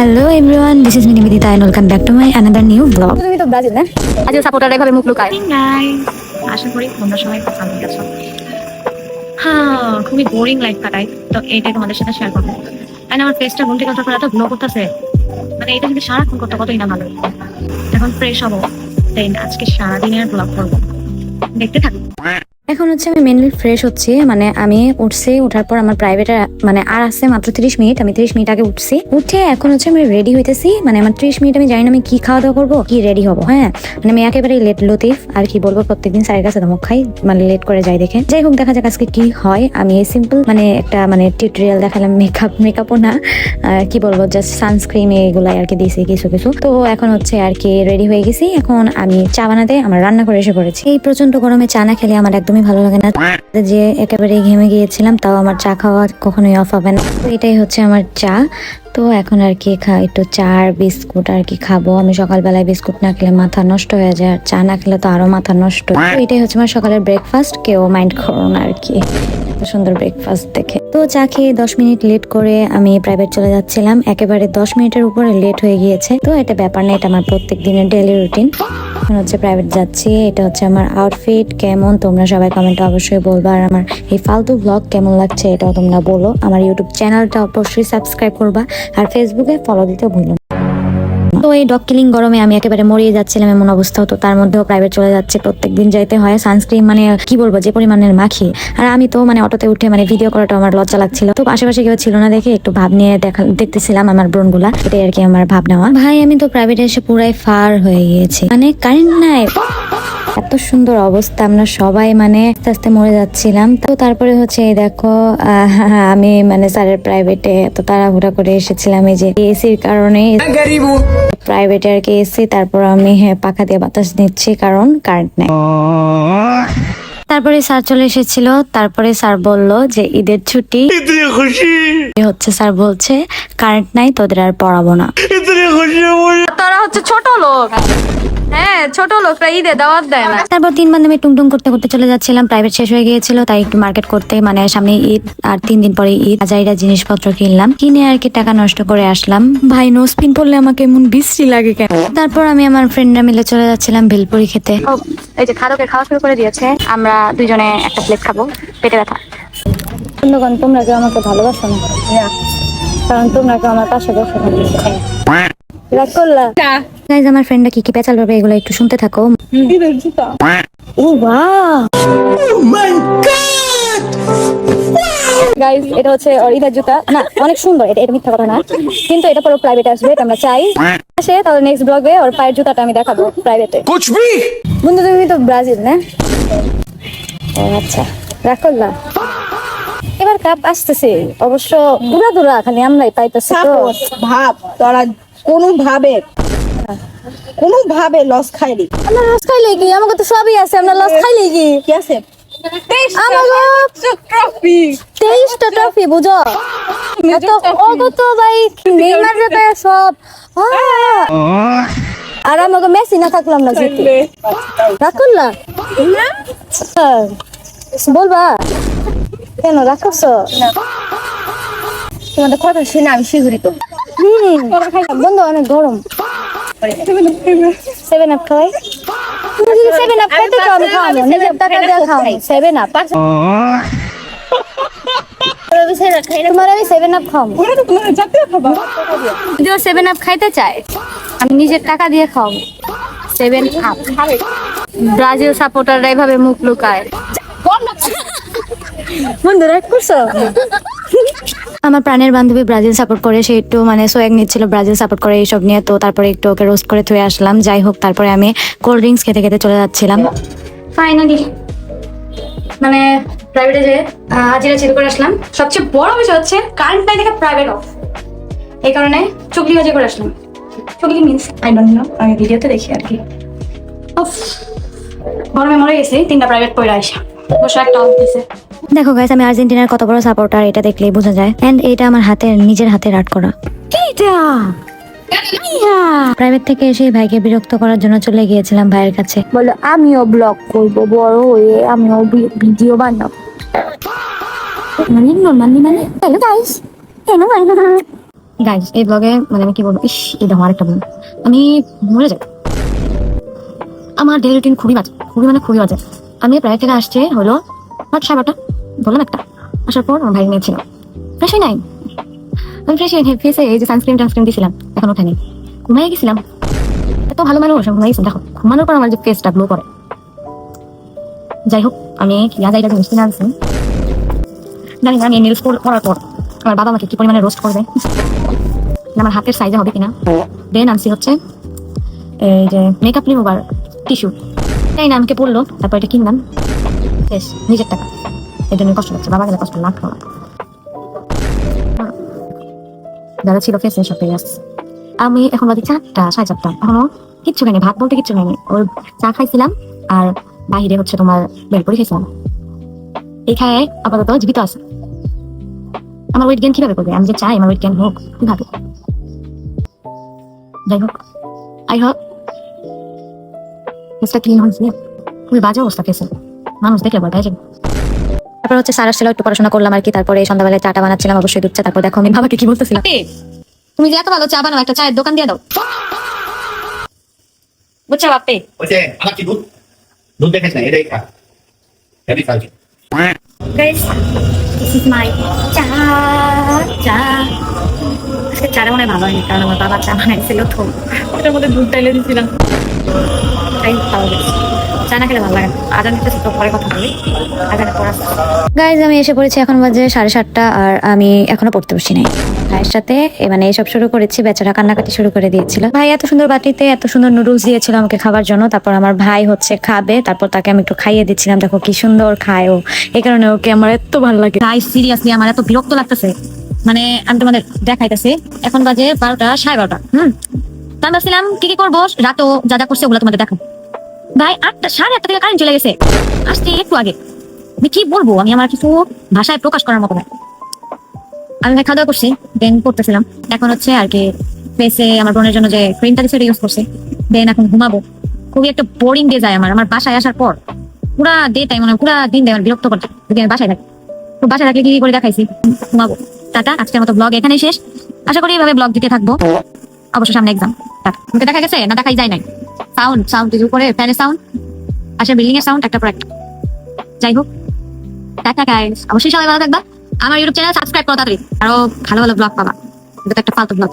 Hello everyone, this is me Nivedita and welcome back to my another new vlog. তুমি তো Brazil না আজও supporter এভাবে মুখ লুকায়। আশা করি তোমরা সবাই খুব ভালো আছো। হ্যাঁ, খুবই বোরিং লাইফ কাটাই, তো এইটাই তোমাদের সাথে শেয়ার করবো। আর আমার ফেসটা ঘুম থেকে ওঠার পর এত গ্লো করতেছে, মানে এটা যদি সারাক্ষণ করতে কতই না ভালো। এখন ফ্রেশ হবো, দেন আজকে সারাদিনের ব্লগ করবো, দেখতে থাকো। এখন হচ্ছে আমি মেনলি ফ্রেশ হচ্ছি, মানে আমি উঠছি, উঠার পর আমার প্রাইভেট মানে আর আছে মাত্র 30 মিনিট, আমি 30 মিনিট আগে উঠছি, উঠে এখন হচ্ছে আমি রেডি হইতেছি। মানে আমার 30 মিনিট আমি জানি না আমি কি খাওয়া দাওয়া করবো, কি রেডি হবো। হ্যাঁ, মানে আমি একেবারে লেট লতিফ, আর কি বলবো, প্রত্যেকদিন স্যারের কাছে ধমক খাই, মানে লেট করে যাই দেখে। যাই হোক, দেখা যাক আজকে কি হয়। আমি সিম্পল মানে একটা মানে টিউটোরিয়াল দেখালাম, মেকআপও না, কি বলবো, জাস্ট সানস্ক্রিন এগুলাই আর কি দিয়েছি কিছু কিছু। তো এখন হচ্ছে আর কি রেডি হয়ে গেছি। এখন আমি চা বানাতে আমার রান্না করে এসে পড়েছি। এই প্রচন্ড গরমে চা না খেলে আমার একদমই ভালো লাগে না, যে একেবারে ঘেমে গিয়েছিলাম, তাও আমার চা খাওয়া কখনোই অফ হবে না। তো এটাই হচ্ছে আমার চা। তো এখন আর কি একটু চা আর বিস্কুট আর কি খাবো। আমি সকালবেলায় বিস্কুট না খেলে মাথা নষ্ট হয়ে যায়, আর চা না খেলে তো আরো মাথা নষ্ট। তো এটাই হচ্ছে আমার সকালের ব্রেকফাস্ট, কেউ মাইন্ড করো না আর কি, সুন্দর ব্রেকফাস্ট দেখে। তো চা খেয়ে 10 মিনিট লেট করে আমি প্রাইভেট চলে যাচ্ছিলাম, একেবারে 10 মিনিটের উপরে লেট হয়ে গিয়েছে। তো এটা ব্যাপার না, এটা আমার প্রত্যেক দিনের ডেইলি রুটিন। এখন হচ্ছে প্রাইভেট যাচ্ছি, এটা হচ্ছে আমার আউটফিট। কেমন তোমরা সবাই কমেন্টে অবশ্যই বলবা, আর আমার এই ফালতু ব্লগ কেমন লাগছে এটাও তোমরা বলো। আমার ইউটিউব চ্যানেলটা অবশ্যই সাবস্ক্রাইব করবা, আর ফেসবুকে ফলো দিতে ভুলো না। তো এই ডগ কিলিং গরমে আমি একেবারে মরিয়ে যাচ্ছিলাম, এমন অবস্থা হতো। তার মধ্যেও প্রাইভেট চলে যাচ্ছে, প্রত্যেকদিন যাইতে হয়। সানস্ক্রিন মানে কি বলবো, যে পরিমাণের মাখি। আর আমি তো মানে অটোতে উঠে মানে ভিডিও করাটা আমার লজ্জা লাগছিল। তো আশেপাশে কেউ ছিল না দেখে একটু ভাব নিয়ে দেখতেছিলাম আমার ব্রণগুলা, এটাই আর কি আমার ভাব নেওয়া। ভাই আমি তো প্রাইভেটে এসে পুরাই ফার হয়ে গিয়েছি, মানে কারেন্ট নাই, এত সুন্দর অবস্থা, আমরা সবাই মানে আস্তে আস্তে মরে যাচ্ছিলাম। তো তারপরে হচ্ছে এই দেখো, আমি মানে স্যারের প্রাইভেটে এত তাড়াহুড়া করে এসেছিলাম, এই যে এসির কারণে প্রাইভেটে আর কি এসি। তারপর আমি পাখা দিয়ে বাতাস নিচ্ছি, কারণ কারেন্ট নাই। তারপরে স্যার চলে এসেছিল, তারপরে স্যার বলল যে ঈদের ছুটি হচ্ছে, স্যার বলছে কারেন্ট নাই, তোদের আর পড়াবো না। তারা হচ্ছে ছোট লোক, হ্যাঁ ছোট লোকরা ঈদে দাওয়াত দেয় না। তারপর 3 বান্ধবী টুংটুং করতে করতে চলে যাচ্ছিলাম, প্রাইভেট শেষ হয়ে গিয়েছিল, তাই একটু মার্কেট করতে, মানে সামনে ঈদ আর 3 দিন পরে ঈদ, হাজারিরা জিনিসপত্র কিনলাম, কিনে আর কি টাকা নষ্ট করে আসলাম। ভাই নোসপিন পড়লে আমাকে এমন বিশ্রী লাগে কেন। তারপর আমি আমার ফ্রেন্ডরা মিলে চলে যাচ্ছিলাম ভেলপুরি খেতে। এই যে খাদকে খাওয়া শুরু করে দিয়েছে, আমরা দুইজনে একটা প্লেট খাবো, পেটে ব্যথা। বন্ধুগণ, তোমরা কেউ আমাকে ভালোবাসো না, কারণ তোমরা কেউ আমার পাশে বসো না। রাগ করলা? গাইজ, আমার ফ্রেন্ডরা কি কি পেঁচাল পাবে এগুলো একটু শুনতে থাকো। ও ওয়াও, গাইস এটা হচ্ছে ওর ঈদের জুতা না, অনেক সুন্দর, এটা মিথ্যা কথা না, কিন্তু এটা পুরো প্রাইভেটে আসবে, এটা আমরা চাই আসে। তাহলে নেক্সট ব্লগে ওর পায়ের জুতাটা আমি দেখাবো প্রাইভেটে। বন্ধু তুমি তো ব্রাজিল না? ও আচ্ছা, রাগ করলা? এবার কাপ আসতেছে, অবশ্য দূরা দূরা খালি আমরাই পাইতেছি। তো ভাব তোরা কোনোভাবে লস খাইলি। আমরা লস খাইলে কি? আমাকে তো সবই আছে, আমরা লস খাইলে কি? কি আছে? ট্রফি 23টা ট্রফি, বুঝো? তো ভাই নেইমার যেতে সব, আর আমাকে মেসি না থাকলাম না জিতে। রাগ করলা? বলবা কেন রাগ করছো? তোমাদের কথা শুনে আমি শিহরিত। বন্ধু অনেক গরম। 7 আপ খাওয়াই? তুমি যদি 7 আপ খাইতে চাও আমি খাওয়াবো, নিজের টাকা দিয়ে খাওয়াবো। 7 আপ তোমার আমি 7 আপ খাওয়াবো। যদি 7 আপ খাইতে চায় আমি নিজের টাকা দিয়ে খাওয়াবো। 7 আপ। ব্রাজিল সাপোর্টাররা এভাবে মুখ লুকায়। বন্ধু রাগ করছো? আমার প্রাণের বান্ধবী ব্রাজিল সাপোর্ট করে, সে একটু মানে সোয়াগ নিচ্ছিল ব্রাজিল সাপোর্ট করে এইসব নিয়ে। তো তারপরে একটু ওকে রোস্ট করে থুয়ে আসলাম। যাই হোক, তারপরে আমি কোল্ড ড্রিঙ্কস খেতে খেতে চলে যাচ্ছিলাম। ফাইনালি মানে প্রাইভেটে যে হাজিরা চিল করে আসলাম। সবচেয়ে বড় বিষয় হচ্ছে কারেন্ট নাই দেখে প্রাইভেট অফ, এই কারণে চুগলি হাজির করে আসলাম। চুগলি মিন্স আই ডোন্ট নো, আমি ভিডিওতে দেখি আর কি। গরমে মরে গেছি, 3টা প্রাইভেট পড়ে আসা বসে একটা অফ দিছে। দেখো গাইস, আমি আর্জেন্টিনার কত বড় সাপোর্টার এটা দেখলেই বোঝা যায়। এন্ড এটা আমার নিজের হাতে আর্ট করা। প্রাইভেট থেকে এসে ভাইকে বিরক্ত করার জন্য চলে গিয়েছিলাম ভাইয়ের কাছে। বললো আমিও ব্লগ করবো, বড় হয়ে আমিও ভিডিও বানাবো। মানে হ্যালো গাইস, গাইস এই ব্লগে মানে আমি কি বলবো, ইস এই দেখো আরেকটা বোন, আমি মরে যাই। আমার ডেলি রুটিন খুবই বাজে, খুবই বাজে। আমি প্রায় থেকে আসছে হলো 8:30 বললাম একটা, আসার পর আমার ভাই নিয়েছিল ফ্রেশ হয়ে নাই, আমি ফ্রেশ হয়ে ফেসে এই যে সানস্ক্রিন দিয়েছিলাম, এখন ওঠেনি, ঘুমাই গেছিলাম। এত ভালো মানুষ ঘুমাই গেছিলাম, দেখো ঘুমানোর পর আমার যে ফেসটা গ্লো করে। যাই হোক আমি যাইটা জিনিস কিনে আনছি, জানি না আমি নেলস করার পর আমার বাবা আমাকে কি পরিমাণে রোস্ট করবে, আমার হাতের সাইজে হবে কিনা। দেন আনছি হচ্ছে এই যে মেকআপ রিমুভার টিস্যু, তাই না আমাকে পড়লো, তারপর এটা কিনলাম বেশ নিজের টাকা, এর জন্য কষ্ট লাগছে, বাবা গেলে কষ্ট লাগতো না। যারা ছিল ফেসে সব পেয়ে আসছে। আমি এখন বাজে 4টা 4:30, এখনো কিচ্ছু খাইনি, ভাত বলতে কিচ্ছু খাইনি, ওই চা খাইছিলাম আর বাহিরে হচ্ছে তোমার বেলপুরি খাইছিলাম। এই খায় আপাতত জীবিত আছে। আমার ওয়েট গেইন কিভাবে করবে, আমি যে চাই আমার ওয়েট গেইন হোক কিভাবে। যাই হোক আই হোপ ফেসটা ক্লিন হয়েছে, খুবই বাজে অবস্থা ফেসে, মানুষ দেখলে বলতে যাবে। তারপর হচ্ছে স্যার আসছিল, একটু পড়াশোনা করলাম আর কি, তারপরে সন্ধ্যাবেলায় চাটা বানাচ্ছিলাম, অবশ্যই দুধ চা। তারপর দেখো আমি বাবাকে কি বলতেছিলাম, তুমি যে এত ভালো চা বানাও একটা চায়ের দোকান দিয়ে দাও, বুঝছো বাপে। ওই যে আমার কি দুধ দুধ দেখেছ না, এটাই খা হেভি খাওয়া। গাইস দিস ইজ মাই চা। আজকে চাটা মনে হয় ভালো হয়নি, কারণ আমার বাবা চা বানাইছিল তো ওটার মধ্যে দুধ ঢেলে দিয়েছিলাম, তাই ভালো লেগেছে। চা না খেলে ভালো লাগে না। আজান দিতেছে তো পরে কথা বলি, আজানের পর আসতে। গাইজ আমি এসে পড়েছি, এখন বাজে 7:30 আর আমি এখনো পড়তে বসি নাই। ভাইয়ের সাথে মানে এসব শুরু করেছি, বেচারা কান্নাকাটি শুরু করে দিয়েছিল। ভাই এত সুন্দর বাটিতে এত সুন্দর নুডলস দিয়েছিল আমাকে খাবার জন্য, তারপর আমার ভাই হচ্ছে খাবে, তারপর তাকে আমি একটু খাইয়ে দিচ্ছিলাম, দেখো কি সুন্দর খায় ও, এই কারণে ওকে আমার এত ভালো লাগে। গাইস সিরিয়াসলি আমার এত বিরক্ত লাগতেছে, মানে আমি তোমাদের দেখাইতেছি, এখন বাজে 12টা 12:30। তো আমি ভাবছিলাম কি করবো, রাতেও যা যা করছে ওগুলো তোমাদের দেখাবো। ভাই 8টা 8:30 থেকে কারেন্ট চলে গেছে, আসতে একটু আগে। আমি কি বলবো, আমি আমার কিছু ভাষায় প্রকাশ করার মতো না। আমি ভাই খাওয়া দাওয়া করছি, দেন পড়তেছিলাম, এখন হচ্ছে আর কি ফেসে আমার বোনের জন্য যে ক্রিমটা দিচ্ছে ইউজ করছি, দেন এখন ঘুমাবো। খুবই একটা বোরিং ডে যায় আমার বাসায় আসার পর, পুরা ডে টাইম মানে পুরা দিন দেয় আমার বিরক্ত করতে, যদি আমি বাসায় থাকি। তো বাসায় থাকলে কি করে দেখাইছি, ঘুমাবো। টাটা, আজকের মতো ব্লগ এখানেই শেষ। আশা করি এভাবে ব্লগ দিতে থাকবো, অবশ্য সামনে এক্সাম। টাটা, দেখা গেছে না দেখাই যায় নাই, সাউন্ড উপরে ফ্যানের সাউন্ড আসে, বিল্ডিং এর সাউন্ড একটা পর একটা। যাই হোক টাটা গাইস, অবশ্যই সবাই ভালো থাকবা, আমার ইউটিউব চ্যানেল সাবস্ক্রাইব করো তাড়াতাড়ি, আরো ভালো ভালো ব্লগ পাবা, এটা তো একটা ফালতু ব্লগ।